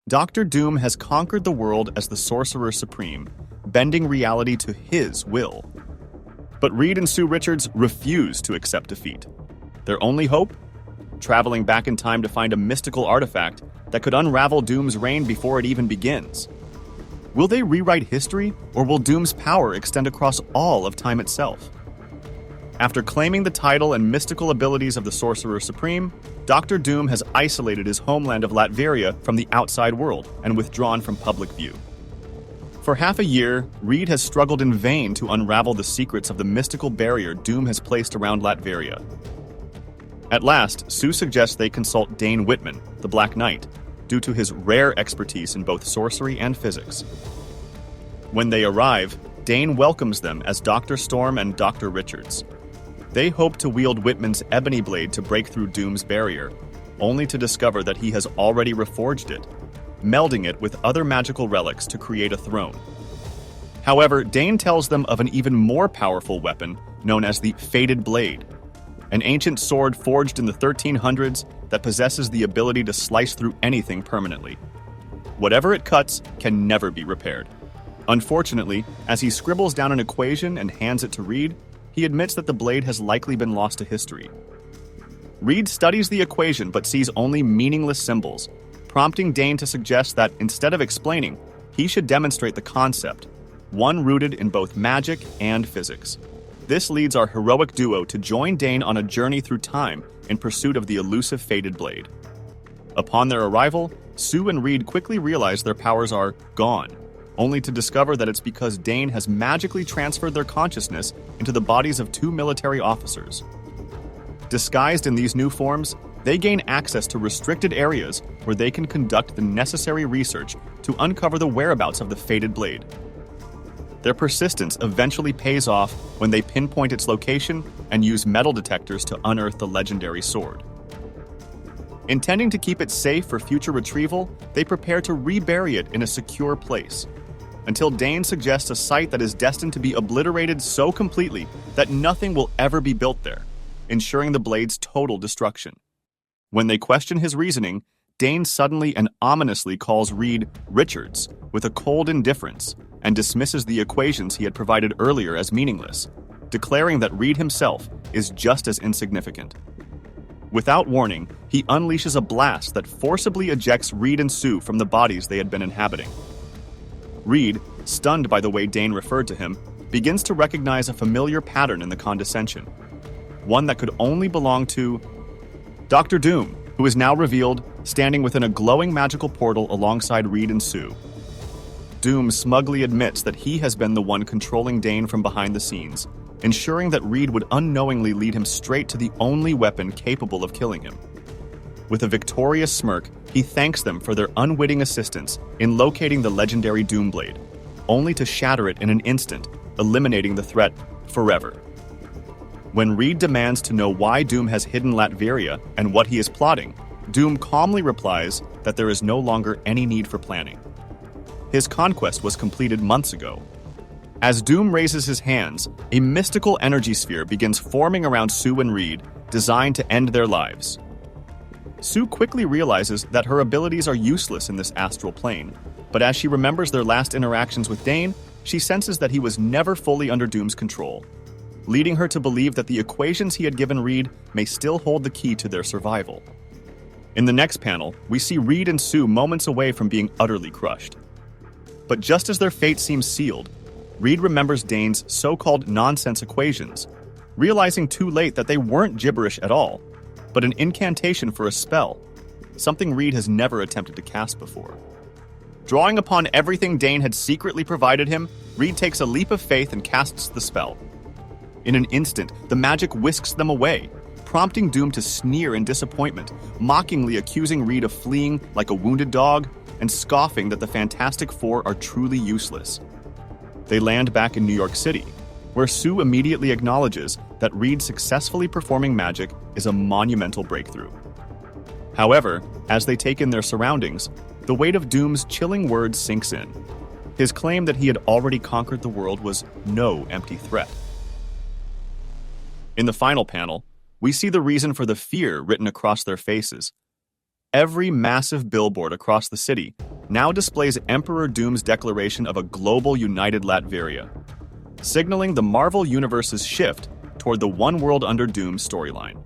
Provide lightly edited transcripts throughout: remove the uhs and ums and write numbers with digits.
Doctor Doom has conquered the world as the Sorcerer Supreme, bending reality to his will. But Reed and Sue Richards refuse to accept defeat. Their only hope? Traveling back in time to find a mystical artifact that could unravel Doom's reign before it even begins. Will they rewrite history, or will Doom's power extend across all of time itself? After claiming the title and mystical abilities of the Sorcerer Supreme, Doctor Doom has isolated his homeland of Latveria from the outside world and withdrawn from public view. For half a year, Reed has struggled in vain to unravel the secrets of the mystical barrier Doom has placed around Latveria. At last, Sue suggests they consult Dane Whitman, the Black Knight, due to his rare expertise in both sorcery and physics. When they arrive, Dane welcomes them as Dr. Storm and Dr. Richards. They hope to wield Whitman's ebony blade to break through Doom's barrier, only to discover that he has already reforged it, melding it with other magical relics to create a throne. However, Dane tells them of an even more powerful weapon known as the Fated Blade, an ancient sword forged in the 1300s that possesses the ability to slice through anything permanently. Whatever it cuts can never be repaired. Unfortunately, as he scribbles down an equation and hands it to Reed, he admits that the blade has likely been lost to history. Reed studies the equation but sees only meaningless symbols, prompting Dane to suggest that instead of explaining, he should demonstrate the concept, one rooted in both magic and physics. This leads our heroic duo to join Dane on a journey through time in pursuit of the elusive Fated Blade. Upon their arrival, Sue and Reed quickly realize their powers are gone, only to discover that it's because Dane has magically transferred their consciousness into the bodies of two military officers. Disguised in these new forms, they gain access to restricted areas where they can conduct the necessary research to uncover the whereabouts of the Fated Blade. Their persistence eventually pays off when they pinpoint its location and use metal detectors to unearth the legendary sword. Intending to keep it safe for future retrieval, they prepare to rebury it in a secure place, until Dane suggests a site that is destined to be obliterated so completely that nothing will ever be built there, ensuring the blade's total destruction. When they question his reasoning, Dane suddenly and ominously calls Reed Richards with a cold indifference and dismisses the equations he had provided earlier as meaningless, declaring that Reed himself is just as insignificant. Without warning, he unleashes a blast that forcibly ejects Reed and Sue from the bodies they had been inhabiting. Reed, stunned by the way Dane referred to him, begins to recognize a familiar pattern in the condescension, one that could only belong to Dr. Doom, who is now revealed standing within a glowing magical portal alongside Reed and Sue. Doom smugly admits that he has been the one controlling Dane from behind the scenes, ensuring that Reed would unknowingly lead him straight to the only weapon capable of killing him. With a victorious smirk, he thanks them for their unwitting assistance in locating the legendary Doomblade, only to shatter it in an instant, eliminating the threat forever. When Reed demands to know why Doom has hidden Latveria and what he is plotting, Doom calmly replies that there is no longer any need for planning. His conquest was completed months ago. As Doom raises his hands, a mystical energy sphere begins forming around Sue and Reed, designed to end their lives. Sue quickly realizes that her abilities are useless in this astral plane, but as she remembers their last interactions with Dane, she senses that he was never fully under Doom's control, leading her to believe that the equations he had given Reed may still hold the key to their survival. In the next panel, we see Reed and Sue moments away from being utterly crushed. But just as their fate seems sealed, Reed remembers Dane's so-called nonsense equations, realizing too late that they weren't gibberish at all, but an incantation for a spell, something Reed has never attempted to cast before. Drawing upon everything Dane had secretly provided him, Reed takes a leap of faith and casts the spell. In an instant, the magic whisks them away, prompting Doom to sneer in disappointment, mockingly accusing Reed of fleeing like a wounded dog and scoffing that the Fantastic Four are truly useless. They land back in New York City, where Sue immediately acknowledges that Reed successfully performing magic is a monumental breakthrough. However, as they take in their surroundings, the weight of Doom's chilling words sinks in. His claim that he had already conquered the world was no empty threat. In the final panel, we see the reason for the fear written across their faces. Every massive billboard across the city now displays Emperor Doom's declaration of a global united Latveria, signaling the Marvel Universe's shift toward the One World Under Doom storyline.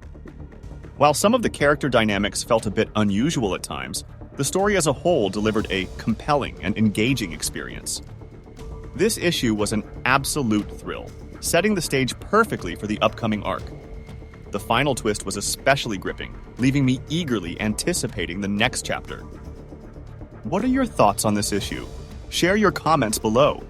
While some of the character dynamics felt a bit unusual at times, the story as a whole delivered a compelling and engaging experience. This issue was an absolute thrill, setting the stage perfectly for the upcoming arc. The final twist was especially gripping, leaving me eagerly anticipating the next chapter. What are your thoughts on this issue? Share your comments below.